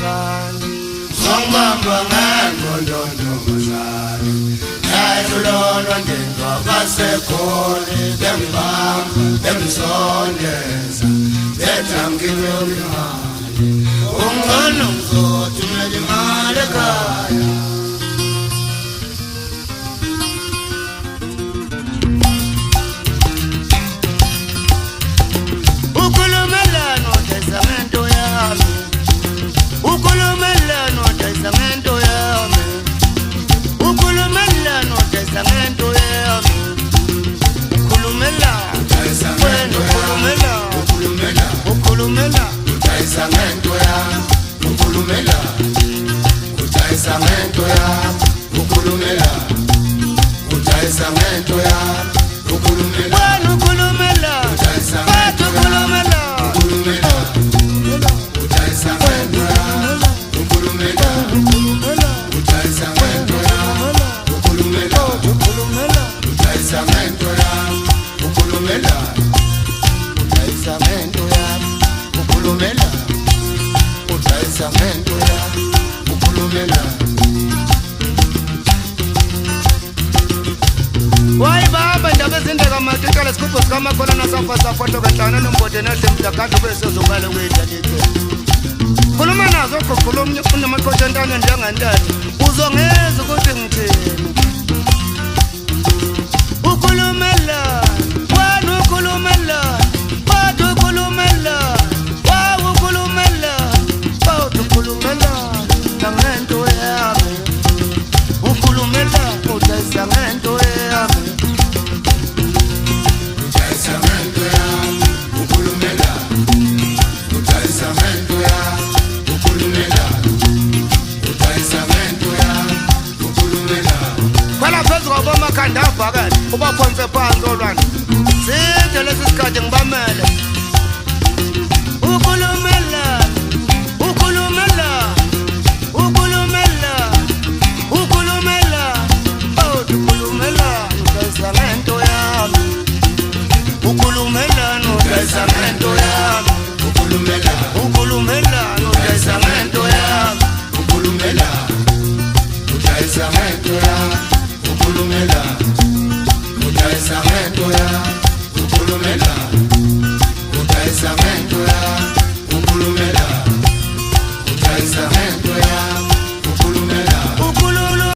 ngani Songibamba ngengqondo ntombazane Yayilolwa ngendwa basekhona bengibamba bengisondeza Letha ngiyobimali ungcono ngizothumela imali ekhaya Kama kona na safa safa toka tana nombote na temza kantu bese zobala kwetha lethe khuluma nazo qoqolomnye unamakhotsha ntana njengandani uzongeza ukuthi ngithini ukhulumela wena ukhulumela wathi ukhulumela wawu ukhulumela wathi ukhulumela ngento yami ukhulumela udayisa ngento yami Kandava kan uba khonse phansi olwana sinde lesi sikhathi ngibamele